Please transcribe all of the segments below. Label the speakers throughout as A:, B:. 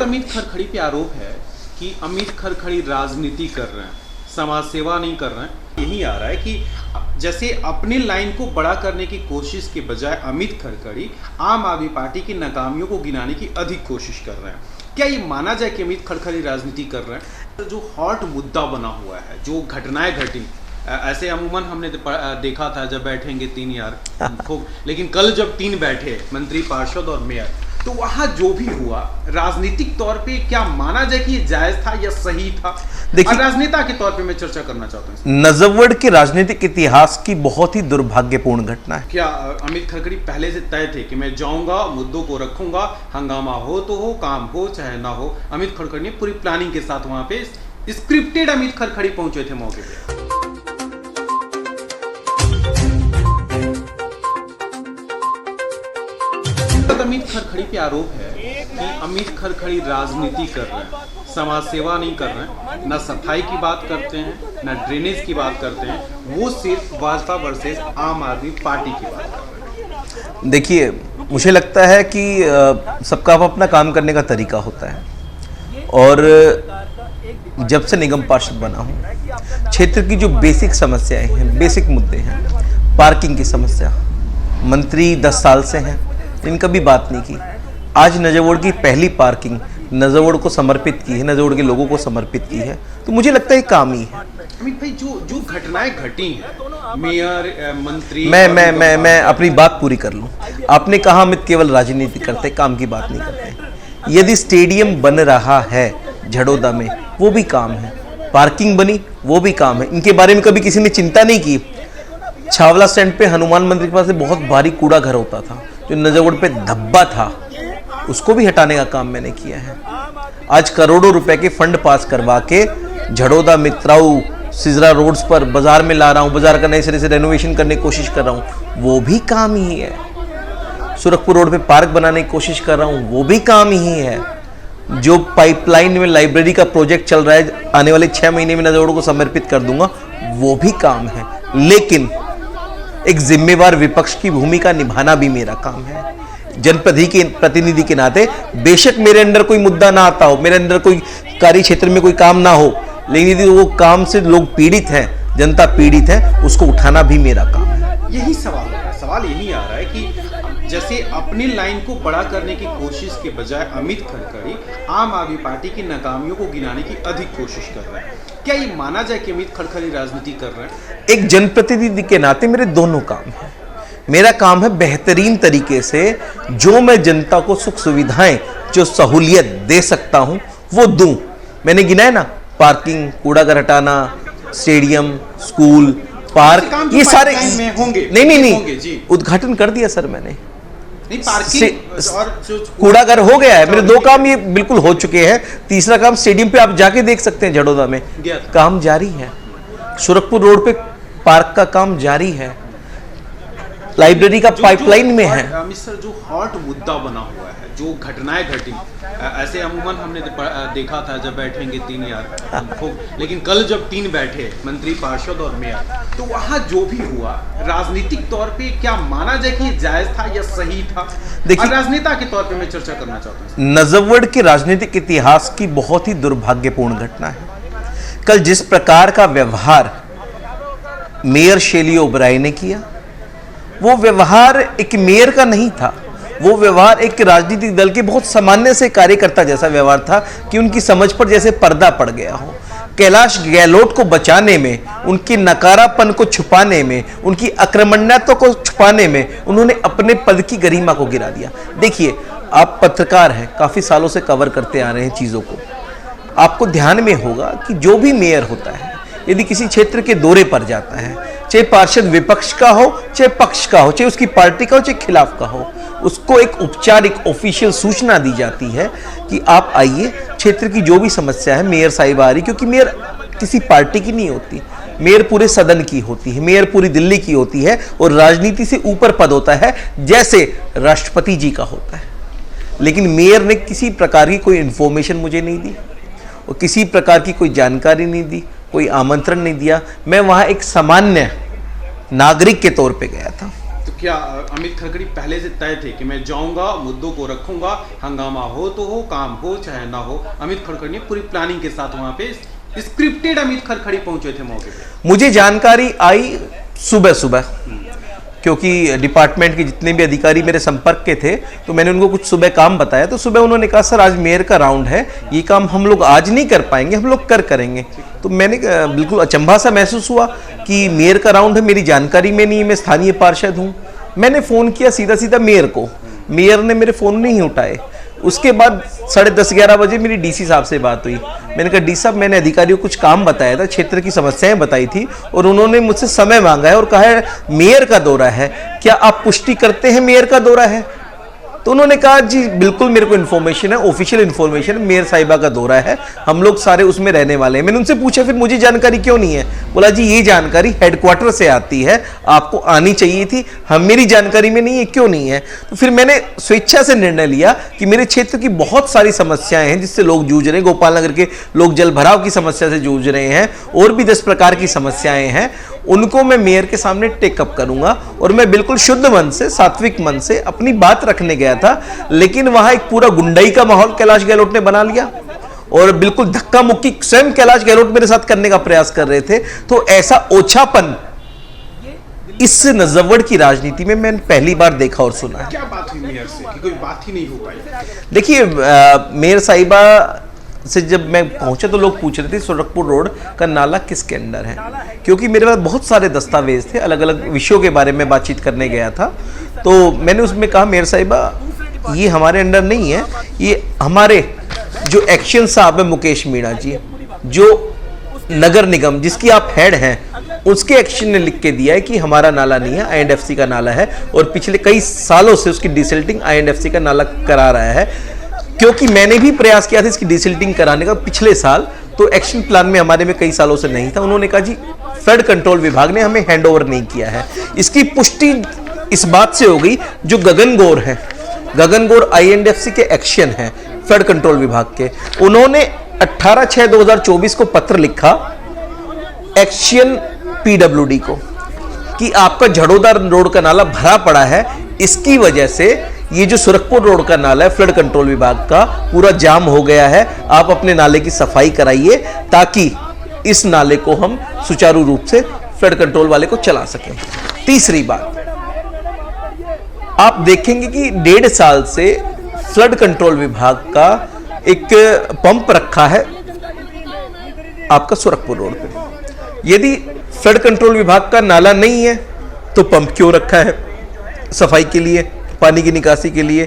A: अमित खरखड़ी पे आरोप है कि अमित खरखड़ी राजनीति कर रहे हैं, समाज सेवा नहीं कर रहे हैं। यही आ रहा है कि जैसे अपने लाइन को बड़ा करने की कोशिश के बजाय अमित खरखड़ी आम आदमी पार्टी की नाकामियों को गिनाने की अधिक कोशिश कर रहे हैं। क्या ये माना जाए कि अमित खरखड़ी राजनीति कर रहे हैं? जो हॉट मुद्दा बना हुआ है, जो घटनाएं घटी, ऐसे अमूमन हमने देखा था जब बैठेंगे 3 यार खूब, लेकिन कल जब 3 बैठे मंत्री, पार्षद और मेयर, तो वहां जो भी हुआ राजनीतिक तौर पे क्या माना जाए कि ये जायज था या सही था? देखिए, राजनेता के तौर पे मैं चर्चा करना चाहता हूँ।
B: नजफगढ़ के राजनीतिक इतिहास की बहुत ही दुर्भाग्यपूर्ण घटना है।
A: क्या अमित खरखड़ी पहले से तय थे कि मैं जाऊंगा, मुद्दों को रखूंगा, हंगामा हो तो हो, काम हो चाहे ना हो? अमित खरखड़ी ने पूरी प्लानिंग के साथ वहां पे स्क्रिप्टेड अमित खरखड़ी पहुंचे थे मौके पे। अमित खरखड़ी पे आरोप है कि अमित खरखड़ी राजनीति कर रहे हैं, समाज सेवा नहीं कर रहे हैं, न सफाई की बात करते हैं, न ड्रेनेज की बात करते हैं, वो सिर्फ भाजपा वर्सेस आम आदमी पार्टी की बात कर रहे हैं।
B: देखिए, मुझे लगता है कि सबका अपना काम करने का तरीका होता है, और जब से निगम पार्षद बना हूँ, क्षेत्र की जो बेसिक समस्याएं हैं, बेसिक मुद्दे हैं, पार्किंग की समस्या, मंत्री 10 साल से हैं, इनका भी बात नहीं की। आज नजफगढ़ की पहली पार्किंग नजफगढ़ को समर्पित की है, नजफगढ़ के लोगों को समर्पित की है, तो मुझे लगता है काम ही है।
A: अमित भाई, जो घटनाएं घटी हैं, मेयर, मंत्री,
B: मैं अपनी बात पूरी कर लूं। आपने कहा अमित केवल राजनीति करते, काम की बात नहीं करते। यदि स्टेडियम बन रहा है झड़ौदा में, वो भी काम है। पार्किंग बनी, वो भी काम है। इनके बारे में कभी किसी ने चिंता नहीं की। छावला स्टैंड पे हनुमान मंदिर के पास बहुत भारी कूड़ा घर होता था, जो नजफगढ़ पे धब्बा था, उसको भी हटाने का काम मैंने किया है। आज करोड़ों रुपए के फंड पास करवा के झड़ौदा, मित्राऊ, सिजरा रोड्स पर बाजार में ला रहा हूँ, बाजार का नए सिरे से रेनोवेशन करने की कोशिश कर रहा हूँ, वो भी काम ही है। सुरखपुर रोड पे पार्क बनाने की कोशिश कर रहा हूँ, वो भी काम ही है। जो पाइपलाइन में लाइब्रेरी का प्रोजेक्ट चल रहा है, आने वाले 6 महीने में नजफगढ़ को समर्पित कर दूंगा, वो भी काम है। लेकिन एक जिम्मेवार विपक्ष की भूमिका निभाना भी मेरा काम है। जनप्रतिनिधि के नाते बेशक मेरे अंदर कोई मुद्दा ना आता हो, मेरे अंदर कोई कार्य क्षेत्र में कोई काम ना हो, लेकिन यदि वो काम से लोग पीड़ित हैं, जनता पीड़ित है, उसको उठाना भी मेरा काम है।
A: यही सवाल यही आ रहा है कि जैसे अपने लाइन को बड़ा करने की कोशिश के बजाय अमित खरखड़ी आम आदमी पार्टी की नाकामियों को गिनाने की अधिक कोशिश कर रहे हैं। क्या ये माना जाए कि अमित खरखड़ी राजनीति कर रहे हैं?
B: एक जनप्रतिनिधि के नाते मेरे दोनों काम हैं। मेरा काम है बेहतरीन तरीके से जो मैं जनता को सुख सुविधाएं, जो सहूलियत दे सकता हूं, वो दूं। मैंने गिनाया ना, पार्किंग, कूड़ाघर हटाना, स्टेडियम, स्कूल, पार्क, ये सारे
A: होंगे।
B: नहीं, उद्घाटन कर दिया सर मैंने।
A: नहीं, पार्किंग और
B: कूड़ाघर हो गया है। मेरे 2 काम ये बिल्कुल हो चुके हैं। तीसरा काम स्टेडियम पे आप जाके देख सकते हैं, झड़ौदा में काम जारी है। सुरखपुर रोड पे पार्क का काम जारी है। लाइब्रेरी का पाइपलाइन में है।
A: अमित सर, जो हॉट मुद्दा बना हुआ है, जो घटनाएं घटी, ऐसे अमूमन हमने देखा था जब बैठेंगे 3 यार खूब, लेकिन कल जब 3 बैठे मंत्री, पार्षद और मेयर, तो वहां जो भी हुआ राजनीतिक तौर पे क्या माना जाए कि ये जायज था या सही था? देखिए, राजनेता के तौर पे मैं चर्चा करना चाहता हूँ।
B: नजफगढ़ के राजनीतिक इतिहास की बहुत ही दुर्भाग्यपूर्ण घटना है। कल जिस प्रकार का व्यवहार मेयर शैली ओबराय ने किया, वो व्यवहार एक मेयर का नहीं था। वो व्यवहार एक राजनीतिक दल के बहुत सामान्य से कार्यकर्ता जैसा व्यवहार था कि उनकी समझ पर जैसे पर्दा पड़ गया हो। कैलाश गहलोत को बचाने में, उनकी नकारापन को छुपाने में, उनकी आक्रामकता को छुपाने में उन्होंने अपने पद की गरिमा को गिरा दिया। देखिए, आप पत्रकार हैं, काफी सालों से कवर करते आ रहे हैं चीजों को। आपको ध्यान में होगा कि जो भी मेयर होता है, यदि किसी क्षेत्र के दौरे पर जाता है, चाहे पार्षद विपक्ष का हो, चाहे पक्ष का हो, चाहे उसकी पार्टी का हो, चाहे खिलाफ का हो, उसको एक औपचारिक ऑफिशियल सूचना दी जाती है कि आप आइए, क्षेत्र की जो भी समस्या है, मेयर साहिब आ रही, क्योंकि मेयर किसी पार्टी की नहीं होती, मेयर पूरे सदन की होती है, मेयर पूरी दिल्ली की होती है, और राजनीति से ऊपर पद होता है जैसे राष्ट्रपति जी का होता है। लेकिन मेयर ने किसी प्रकार की कोई इंफॉर्मेशन मुझे नहीं दी, और किसी प्रकार की कोई जानकारी नहीं दी, कोई आमंत्रण नहीं दिया। मैं वहां एक सामान्य नागरिक के तौर पे गया था।
A: तो क्या अमित खरखड़ी पहले से तय थे कि मैं जाऊंगा, मुद्दों को रखूंगा, हंगामा हो तो हो, काम हो चाहे ना हो? अमित खरखड़ी ने पूरी प्लानिंग के साथ वहां पे स्क्रिप्टेड अमित खरखड़ी पहुंचे थे मौके पे।
B: मुझे जानकारी आई सुबह सुबह, क्योंकि डिपार्टमेंट के जितने भी अधिकारी मेरे संपर्क के थे तो मैंने उनको कुछ सुबह काम बताया, तो सुबह उन्होंने कहा सर आज मेयर का राउंड है, ये काम हम लोग आज नहीं कर पाएंगे, हम लोग करेंगे। तो मैंने बिल्कुल अचंभा सा महसूस हुआ कि मेयर का राउंड है, मेरी जानकारी में नहीं है, मैं स्थानीय पार्षद हूँ। मैंने फ़ोन किया सीधा सीधा मेयर को, मेयर ने मेरे फ़ोन नहीं उठाए। उसके बाद 10:30-11 बजे मेरी डीसी साहब से बात हुई। मैंने कहा डी साहब, मैंने अधिकारियों को कुछ काम बताया था, क्षेत्र की समस्याएं बताई थी और उन्होंने मुझसे समय मांगा है और कहा है मेयर का दौरा है, क्या आप पुष्टि करते हैं मेयर का दौरा है? तो उन्होंने कहा जी बिल्कुल मेरे को इन्फॉर्मेशन है, ऑफिशियल इन्फॉर्मेशन, मेयर साहिबा का दौरा है, हम लोग सारे उसमें रहने वाले हैं। मैंने उनसे पूछा फिर मुझे जानकारी क्यों नहीं है? बोला जी ये जानकारी हेडक्वार्टर से आती है, आपको आनी चाहिए थी, हम मेरी जानकारी में नहीं है, क्यों नहीं है? तो फिर मैंने स्वेच्छा से निर्णय लिया कि मेरे क्षेत्र की बहुत सारी समस्याएं हैं जिससे लोग जूझ रहे हैं, गोपाल नगर के लोग जल भराव की समस्या से जूझ रहे हैं, और भी 10 प्रकार की समस्याएं हैं, उनको मैं मेयर के सामने टेकअप करूंगा। और मैं बिल्कुल शुद्ध मन से, सात्विक मन से अपनी बात रखने गया था, लेकिन वहां एक पूरा गुंडाई का माहौल कैलाश गहलोत ने बना लिया और बिल्कुल धक्का मुक्की स्वयं कैलाश गहलोत मेरे साथ करने का प्रयास कर रहे थे। तो ऐसा ओछापन इस नजवड़ की राजनीति में मैंने पहली बार देखा और सुना है।
A: क्या बात हुई मेयर से कि कोई बात ही नहीं हो पाई?
B: देखिए मेयर साहिबा से जब मैं पहुंचा तो लोग पूछ रहे थे सुरखपुर रोड का नाला किसके अंडर है, क्योंकि मेरे पास बहुत सारे दस्तावेज थे, अलग अलग विषयों के बारे में बातचीत करने गया था। तो मैंने उसमें कहा मेयर साहिबा ये हमारे अंडर नहीं है, ये हमारे जो एक्शन साहब है मुकेश मीणा जी, जो नगर निगम जिसकी आप हेड हैं, उसके एक्शन ने लिख के दिया है कि हमारा नाला नहीं है, INDFC का नाला है, और पिछले कई सालों से उसकी डिसिल्टिंग INDFC का नाला करा रहा है। क्योंकि मैंने भी प्रयास किया था इसकी डिसिल्टिंग कराने का पिछले साल, तो एक्शन प्लान में हमारे में कई सालों से नहीं था। उन्होंने कहा जी फ्लड कंट्रोल विभाग ने हमें हैंडओवर नहीं किया है। इसकी पुष्टि इस बात से हो गई जो गगन गौर है, गगन गौर INDFC के एक्शन है फ्लड कंट्रोल विभाग के, उन्होंने 18/6/2024 को पत्र लिखा एक्शन PWD को कि आपका झड़ोदा रोड का नाला भरा पड़ा है, इसकी वजह से ये जो सुरखपुर रोड का नाला है फ्लड कंट्रोल विभाग का पूरा जाम हो गया है, आप अपने नाले की सफाई कराइए ताकि इस नाले को हम सुचारू रूप से फ्लड कंट्रोल वाले को चला सकें। तीसरी बात, आप देखेंगे कि 1.5 साल से फ्लड कंट्रोल विभाग का एक पंप रखा है आपका सुरखपुर रोड पे। यदि फ्लड कंट्रोल विभाग का नाला नहीं है तो पंप क्यों रखा है? सफाई के लिए, पानी की निकासी के लिए।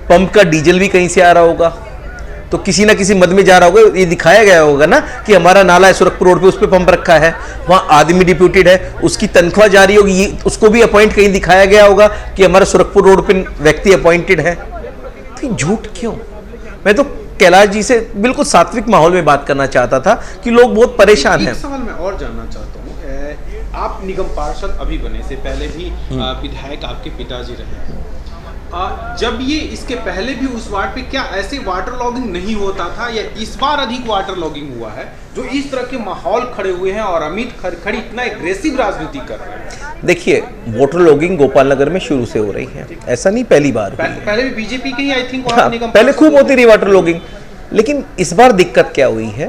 B: पंप का डीजल भी कहीं से आ रहा होगा, तो किसी ना किसी मद में जा रहा होगा, ये दिखाया गया होगा ना कि हमारा नाला है सुरखपुर रोड पे, उस पे पंप रखा है, वहां आदमी डिप्यूटेड है, उसकी तनख्वाह जारी होगी, उसको भी अपॉइंट कहीं दिखाया गया होगा कि हमारा सुरखपुर रोड पे व्यक्ति अपॉइंटेड है। तो झूठ क्यों? मैं तो कैलाश जी से बिल्कुल सात्विक माहौल में बात करना चाहता था कि लोग बहुत परेशान हैं।
A: एक सवाल मैं और जानना चाहता हूँ, आप निगम पार्षद अभी बने से पहले भी विधायक आपके पिताजी रहे, जब ये इसके पहले भी उस वार्ड पे क्या ऐसे वाटर लॉगिंग नहीं होता था, या इस बार अधिक वाटर लॉगिंग हुआ है जो इस तरह के माहौल खड़े हुए हैं और अमित खरखड़ी इतना एग्रेसिव राजनीति कर रहे हैं?
B: देखिए वाटर लॉगिंग गोपाल नगर में शुरू से हो रही है, ऐसा नहीं पहली बार हुई है।
A: पहले भी बीजेपी के ही आई थिंक
B: पहले खूब होती रही वाटर लॉगिंग, लेकिन इस बार दिक्कत क्या हुई है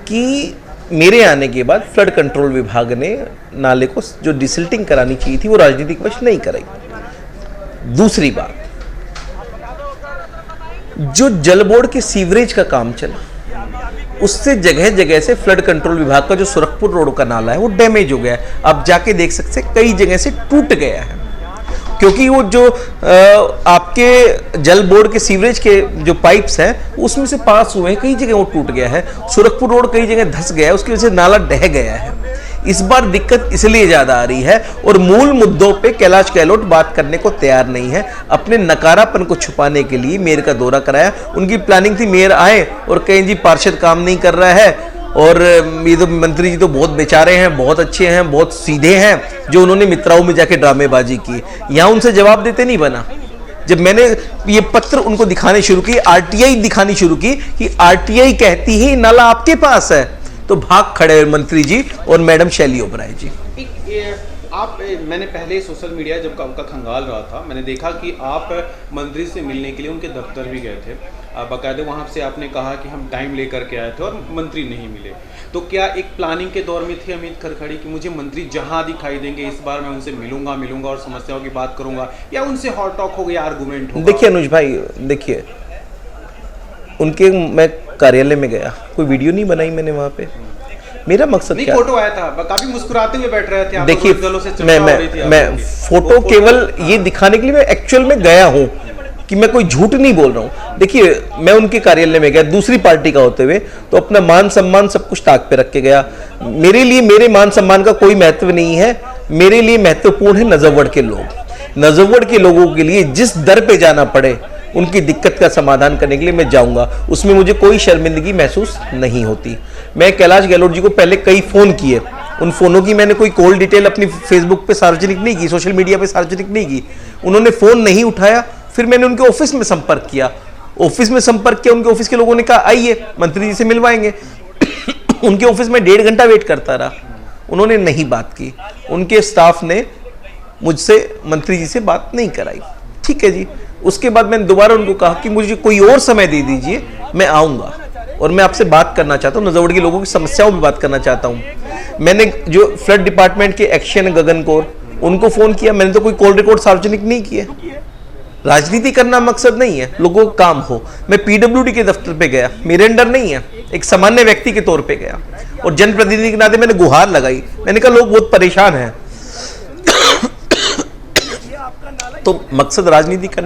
B: कि मेरे आने के बाद फ्लड कंट्रोल विभाग ने नाले को जो डिसिल्टिंग करानी चाहिए थी वो राजनीतिक वश नहीं कराई। दूसरी बात, जो जल बोर्ड के सीवरेज का काम चला उससे जगह जगह से फ्लड कंट्रोल विभाग का जो सुरखपुर रोड का नाला है वो डैमेज हो गया है। आप जाके देख सकते हैं कई जगह से टूट गया है, क्योंकि वो जो आपके जल बोर्ड के सीवरेज के जो पाइप्स हैं उसमें से पास हुए हैं, कई जगह वो टूट गया है। सुरखपुर रोड कई जगह धंस गया है, उसकी वजह से नाला ढह गया है। इस बार दिक्कत इसलिए ज्यादा आ रही है और मूल मुद्दों पे कैलाश गहलोत बात करने को तैयार नहीं है। अपने नकारापन को छुपाने के लिए मेयर का दौरा कराया। उनकी प्लानिंग थी मेयर आए और कहें जी पार्षद काम नहीं कर रहा है और ये तो मंत्री जी तो बहुत बेचारे हैं, बहुत अच्छे हैं, बहुत सीधे हैं, जो उन्होंने मित्राओं में जाके ड्रामेबाजी की। यहाँ उनसे जवाब देते नहीं बना। जब मैंने ये पत्र उनको दिखाने शुरू की, RTI दिखानी शुरू की कि RTI कहती है नाला आपके पास है, तो भाग खड़े मंत्री जी और मैडम शैली ओबराय जी।
A: आप मैंने पहले सोशल मीडिया जब आपका खंगाल रहा था, मैंने देखा कि आप मंत्री से मिलने के लिए उनके दफ्तर भी गए थे। बाकायदा वहाँ से आपने कहा कि हम टाइम लेकर के आए थे और मंत्री नहीं मिले। तो क्या एक प्लानिंग के दौर में थे अमित खरखड़ी कि मुझे मंत्री जहाँ दिखाई देंगे इस बार मैं उनसे मिलूंगा और समस्याओं की बात करूंगा, या उनसे हॉट टॉक हो गया, आर्गूमेंट हो?
B: देखिए अनुज भाई, देखिए उनके मैं कार्यालय में गया, कोई वीडियो नहीं बनाई मैंने वहाँ पे। मेरा मकसद क्या,
A: फोटो आया था, काफी मुस्कुराते हुए बैठ रहे थे आप।
B: देखिए मैं फोटो केवल ये दिखाने के लिए मैं एक्चुअल में गया हूँ कि मैं कोई झूठ नहीं बोल रहा हूँ। देखिए मैं उनके कार्यालय में गया दूसरी पार्टी का होते हुए, तो अपना मान सम्मान सब कुछ ताक पे रख के गया। मेरे लिए मेरे मान सम्मान का कोई महत्व नहीं है, मेरे लिए महत्वपूर्ण है नजफगढ़ के लोग। नजफगढ़ के लोगों के लिए जिस दर पे जाना पड़े उनकी दिक्कत का समाधान करने के लिए मैं जाऊंगा, उसमें मुझे कोई शर्मिंदगी महसूस नहीं होती। मैं कैलाश गहलोत जी को पहले कई फोन किए, उन फोनों की मैंने कोई कॉल डिटेल अपनी फेसबुक पे सार्वजनिक नहीं की, सोशल मीडिया पे सार्वजनिक नहीं की। उन्होंने फोन नहीं उठाया, फिर मैंने उनके ऑफिस में संपर्क किया। उनके ऑफिस के लोगों ने कहा आइए मंत्री जी से मिलवाएंगे। उनके ऑफिस में 1.5 घंटा वेट करता रहा, उन्होंने नहीं बात की। उनके स्टाफ ने मुझसे मंत्री जी से बात नहीं कराई। ठीक है जी, उसके बाद मैंने दोबारा उनको कहा कि मुझे कोई और समय दे दीजिए, मैं आऊँगा और मैं आपसे बात करना चाहता हूँ, नजफगढ़ के लोगों की समस्याओं पर बात करना चाहता हूँ। मैंने जो फ्लड डिपार्टमेंट के एक्शन गगन कौर, उनको फ़ोन किया, मैंने तो कोई कॉल रिकॉर्ड सार्वजनिक नहीं किए। राजनीति करना मकसद नहीं है, लोगों को काम हो। मैं पीडब्ल्यूडी के दफ्तर पे गया, मेरे अंडर नहीं है, एक सामान्य व्यक्ति के तौर पे गया और जनप्रतिनिधि के नाते मैंने गुहार लगाई। मैंने कहा लोग बहुत परेशान हैं। तो मकसद राजनीति करना